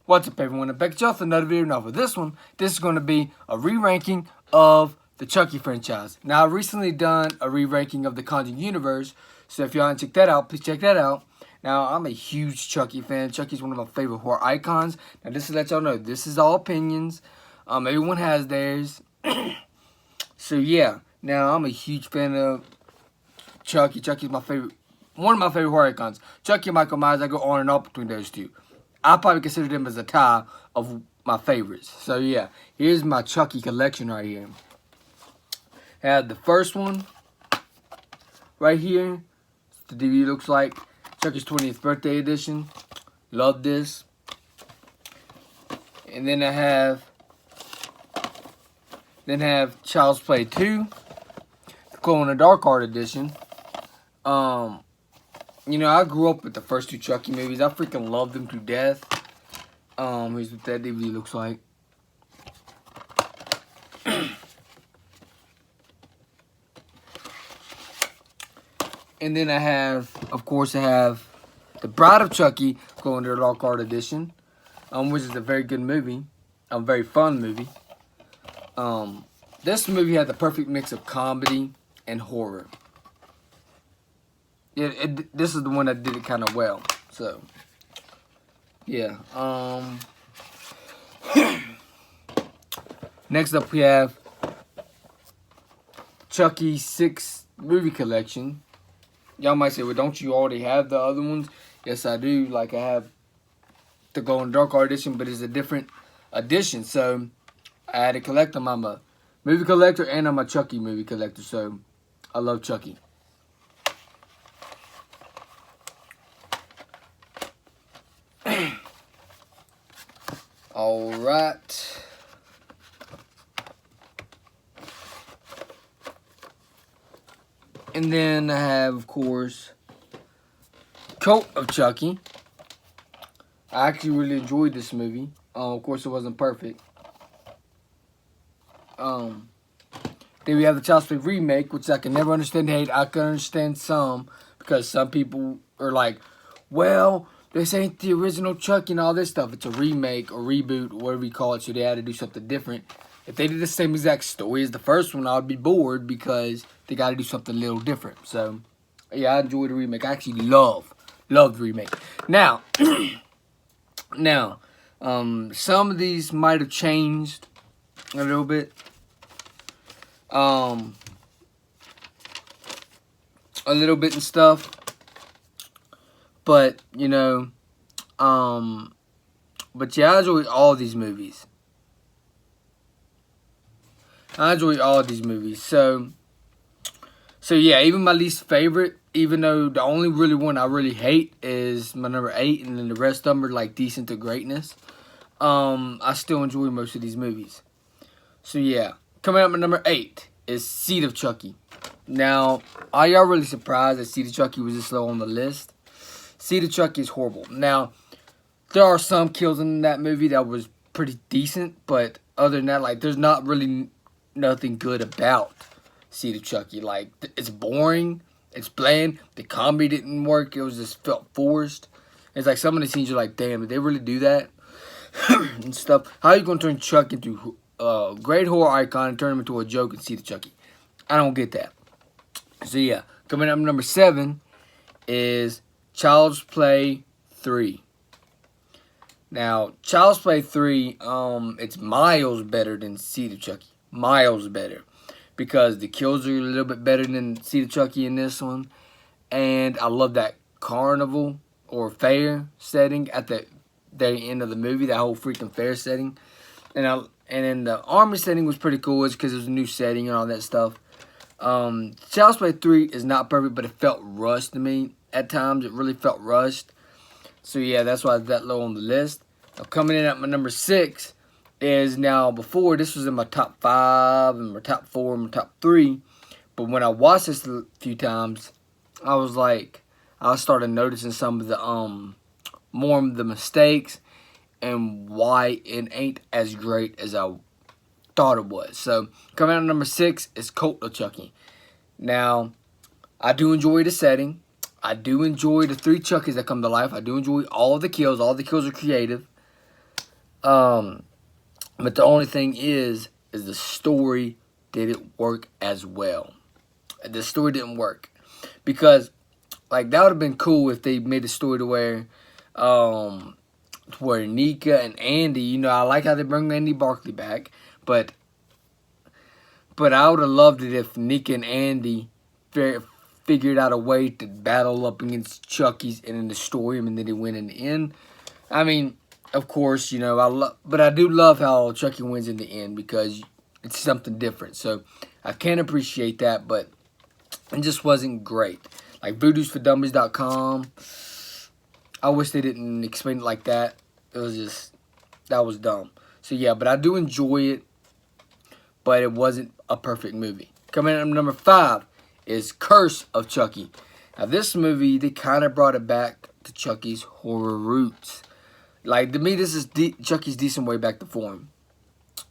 What's up, everyone? I'm back at y'all for another video. Now for this one, this is going to be a re-ranking of the Chucky franchise. Now, I've recently done a re-ranking of the Conjuring universe, so if y'all haven't checked that out, please check that out. Now, I'm a huge Chucky fan. Chucky's one of my favorite horror icons. Now, just to let y'all know, this is all opinions. Everyone has theirs. So, yeah. Now, I'm a huge fan of Chucky. Chucky's my favorite, one of my favorite horror icons. Chucky and Michael Myers, I go on and off between those two. I probably consider them as a tie of my favorites. So yeah, here's my Chucky collection right here. I have the first one right here. The DVD looks like Chucky's 20th birthday edition. Love this. And then I have Child's Play 2, the Glow in the Dark Art edition. You know, I grew up with the first two Chucky movies. I freaking love them to death. Here's what that DVD looks like. And then I have, of course, I have The Bride of Chucky, Glow in the Dark Art edition, which is a very good movie, a very fun movie. This movie had the perfect mix of comedy and horror. This is the one that did it kind of well. So, yeah. Next up, we have Chucky 6 movie collection. Y'all might say, well, don't you already have the other ones? Yes, I do. Like, I have the Glow in the Dark Art edition, but it's a different edition. So, I had to collect them. I'm a movie collector and I'm a Chucky movie collector. So, I love Chucky. Alright. And then I have, of course, Cult of Chucky. I actually really enjoyed this movie. Of course, it wasn't perfect. Then we have the Child's Play remake, which I can never understand hate. I can understand some, because some people are like, well, this ain't the original Chucky and all this stuff. It's a remake or reboot or whatever you call it, so they had to do something different. If they did the same exact story as the first one, I would be bored because they got to do something a little different. So, yeah, I enjoyed the remake. I actually love the remake. Now, some of these might have changed a little bit. A little bit and stuff. But, you know, but yeah, I enjoy all these movies. So yeah, even my least favorite, even though the only really one I really hate is my number 8, and then the rest of them are like decent to greatness. I still enjoy most of these movies. So yeah, coming up at number 8 is Seed of Chucky. Now, are y'all really surprised that Seed of Chucky was this low on the list? Seed of Chucky is horrible. Now, there are some kills in that movie that was pretty decent, but other than that, like, there's not really nothing good about Seed of Chucky. Like, it's boring, it's bland, the comedy didn't work, it was just felt forced. It's like some of the scenes you're like, damn, did they really do that? And stuff. How are you going to turn Chuck into a great horror icon and turn him into a joke in Seed of Chucky? I don't get that. So yeah, coming up number 7 is Child's Play 3. Now, Child's Play 3, it's miles better than Seed of Chucky. Miles better. Because the kills are a little bit better than Seed of Chucky in this one. And I love that carnival or fair setting at the very end of the movie. That whole freaking fair setting. And then the army setting was pretty cool. It's because it was a new setting and all that stuff. Child's Play 3 is not perfect, but it felt rushed to me. At times, it really felt rushed. So, yeah, that's why it's that low on the list. Now, coming in at my number 6 is now, before, this was in my top 5, and my top 4, and my top 3. But when I watched this a few times, I was like, I started noticing some of the, more of the mistakes and why it ain't as great as I thought it was. So, coming in at number 6 is Cult of Chucky. Now, I do enjoy the setting. I do enjoy the 3 Chuckies that come to life. I do enjoy all the kills. All the kills are creative. But the only thing is the story didn't work as well. The story didn't work because, like, that would have been cool if they made a story to where Nika and Andy, I like how they bring Andy Barkley back, but I would have loved it if Nika and Andy figured out a way to battle up against Chucky's and then destroy him, and then they win in the end. I mean, of course, but I do love how Chucky wins in the end because it's something different. So I can appreciate that, but it just wasn't great. Like VoodoosForDummies.com, I wish they didn't explain it like that. It was just, that was dumb. So yeah, but I do enjoy it, but it wasn't a perfect movie. Coming in at number 5 is Curse of Chucky. Now this movie, they kind of brought it back to Chucky's horror roots. Like, to me, this is Chucky's decent way back to form.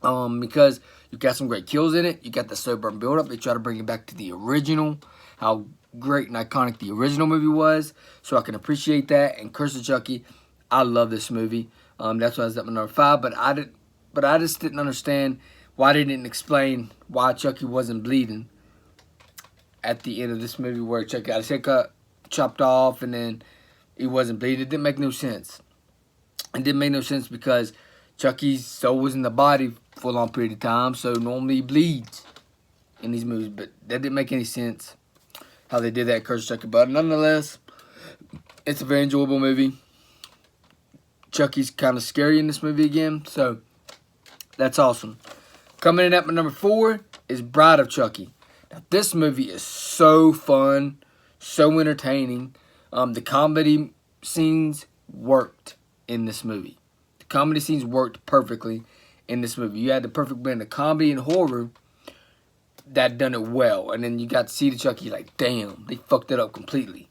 Because you got some great kills in it. You got the slow burn build up. They try to bring it back to the original. How great and iconic the original movie was. So I can appreciate that. And Curse of Chucky, I love this movie. That's why I was at my number 5. But I just didn't understand why they didn't explain why Chucky wasn't bleeding at the end of this movie, where Chucky got his head cut, chopped off, and then he wasn't bleeding. It didn't make no sense. It didn't make no sense because Chucky's soul was in the body for a long period of time, so normally he bleeds in these movies. But that didn't make any sense how they did that Curse of Chucky. But nonetheless, it's a very enjoyable movie. Chucky's kind of scary in this movie again, so that's awesome. Coming in at my number 4 is Bride of Chucky. Now, this movie is so fun, so entertaining. The comedy scenes worked in this movie. The comedy scenes worked perfectly in this movie. You had the perfect blend of comedy and horror that done it well. And then you got to see the Chucky, like, damn, they fucked it up completely.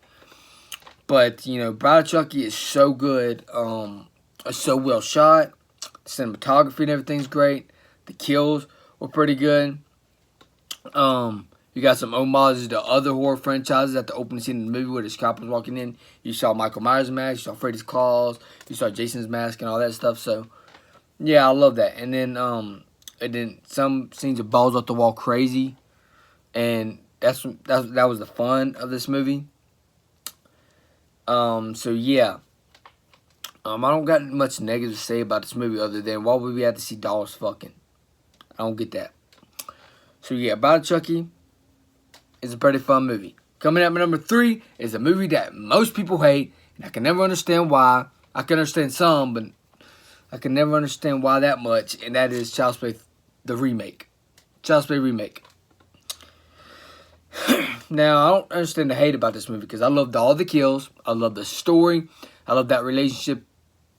But, Bride of Chucky is so good. It's so well shot. Cinematography and everything's great. The kills were pretty good. You got some homages to other horror franchises at the opening scene in the movie where the cop was walking in. You saw Michael Myers' mask, you saw Freddy's claws, you saw Jason's mask and all that stuff. So, yeah, I love that. And then some scenes of balls off the wall crazy, and that was the fun of this movie. So yeah, I don't got much negative to say about this movie other than why would we have to see dolls fucking? I don't get that. So yeah, Bride of Chucky is a pretty fun movie. Coming at my number 3 is a movie that most people hate, and I can never understand why. I can understand some, but I can never understand why that much, and that is Child's Play, the remake. Child's Play remake. Now, I don't understand the hate about this movie because I loved all the kills. I love the story. I love that relationship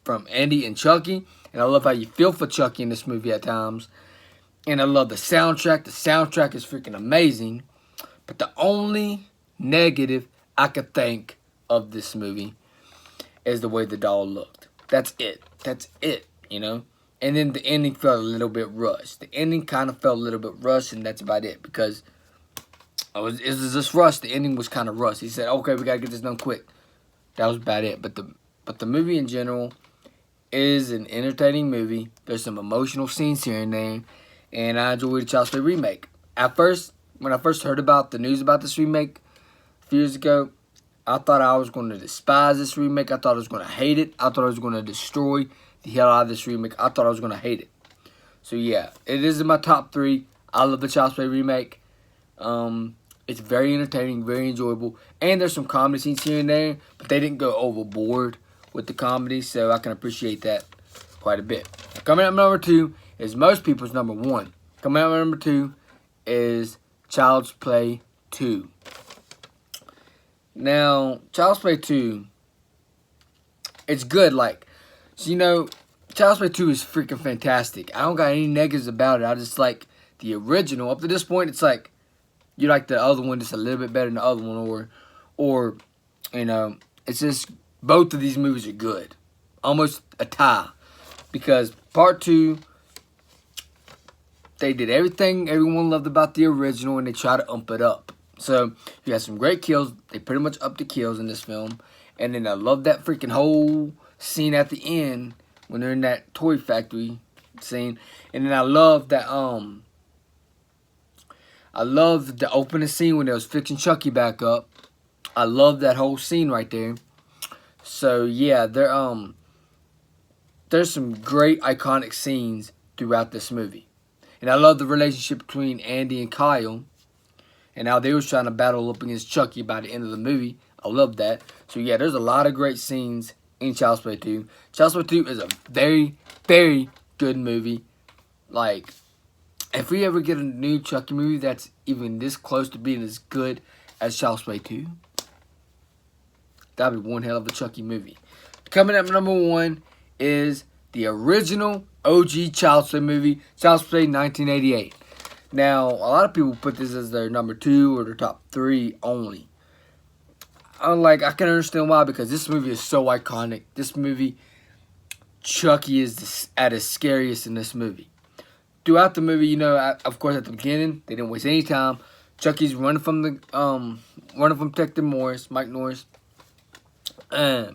from Andy and Chucky, and I love how you feel for Chucky in this movie at times. And I love the soundtrack. The soundtrack is freaking amazing. But the only negative I could think of this movie is the way the doll looked. That's it. That's it, And then the ending felt a little bit rushed. The ending kind of felt a little bit rushed, and that's about it. Because it was just rushed. The ending was kind of rushed. He said, okay, we got to get this done quick. That was about it. But the movie in general is an entertaining movie. There's some emotional scenes here and there. And I enjoyed the Child's Play remake. At first, when I first heard about the news about this remake a few years ago, I thought I was going to despise this remake. I thought I was going to hate it. I thought I was going to destroy the hell out of this remake. I thought I was going to hate it. So yeah, it is in my top 3. I love the Child's Play remake. It's very entertaining, very enjoyable. And there's some comedy scenes here and there, but they didn't go overboard with the comedy, so I can appreciate that quite a bit. Coming up number 2 is most people's number 1. Coming up number 2 is Child's Play 2. Now, Child's Play 2, it's good. Child's Play 2 is freaking fantastic. I don't got any negatives about it. I just like the original. Up to this point, it's like you like the other one just a little bit better than the other one, or it's just both of these movies are good. Almost a tie. Because part 2, they did everything everyone loved about the original, and they try to ump it up. So, you got some great kills. They pretty much upped the kills in this film. And then I love that freaking whole scene at the end when they're in that toy factory scene. And then I love that I love the opening scene when they was fixing Chucky back up. I love that whole scene right there. So yeah, there's some great iconic scenes throughout this movie. And I love the relationship between Andy and Kyle, and how they was trying to battle up against Chucky by the end of the movie. I love that. So yeah, there's a lot of great scenes in Child's Play 2. Child's Play 2 is a very, very good movie. Like, if we ever get a new Chucky movie that's even this close to being as good as Child's Play 2, that'd be one hell of a Chucky movie. Coming up number 1 is the original OG Child's Play movie, Child's Play 1988. Now, a lot of people put this as their number 2 or their top 3 only. I can understand why, because this movie is so iconic. This movie, Chucky is at his scariest in this movie. Throughout the movie, you know, of course, at the beginning, they didn't waste any time. Chucky's running from Detective Morris, Mike Norris, and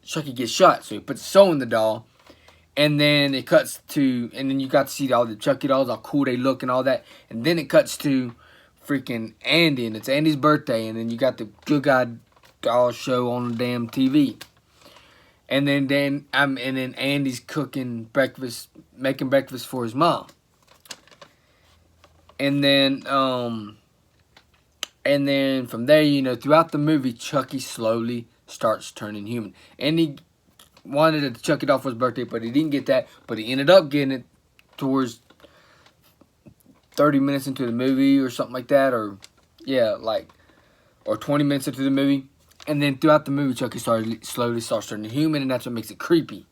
Chucky gets shot. So he puts a soul in the doll, and then it cuts to, and then you got to see all the Chucky dolls, how cool they look and all that, and then it cuts to freaking Andy, and it's Andy's birthday, and then you got the Good Guy doll show on the damn TV, and then Andy's cooking breakfast, making breakfast for his mom, and then from there, you know, throughout the movie, Chucky slowly starts turning human. Andy wanted to chuck it off for his birthday, but he didn't get that, but he ended up getting it towards 30 minutes into the movie or something like that, or 20 minutes into the movie. And then throughout the movie, Chucky slowly starts turning human, and that's what makes it creepy.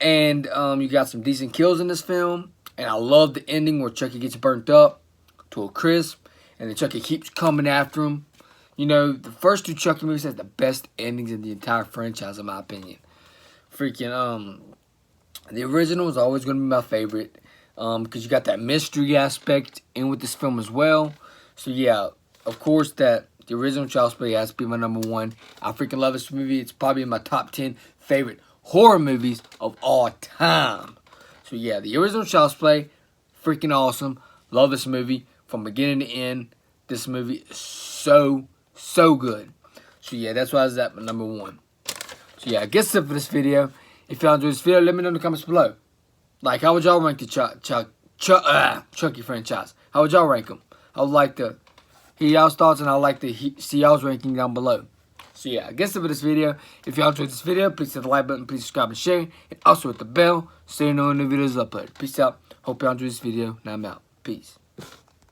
And you got some decent kills in this film, and I love the ending where Chucky gets burnt up to a crisp, and then Chucky keeps coming after him. You know, the first 2 Chucky movies have the best endings in the entire franchise, in my opinion. Freaking, the original is always going to be my favorite. Because you got that mystery aspect in with this film as well. So yeah, of course that the original Child's Play has to be my number 1. I freaking love this movie. It's probably in my top 10 favorite horror movies of all time. So yeah, the original Child's Play, freaking awesome. Love this movie from beginning to end. This movie is so good. So yeah, that's why I was at my number 1. So yeah, I guess that's it for this video. If y'all enjoyed this video, let me know in the comments below. Like, how would y'all rank the Chucky franchise? How would y'all rank them? I would like to hear y'all's thoughts, and I would like to see y'all's ranking down below. So yeah, I guess that's it for this video. If y'all enjoyed this video, please hit the like button, please subscribe and share, and also hit the bell so you know when new videos uploaded. Peace out. Hope y'all enjoyed this video, and I'm out. Peace.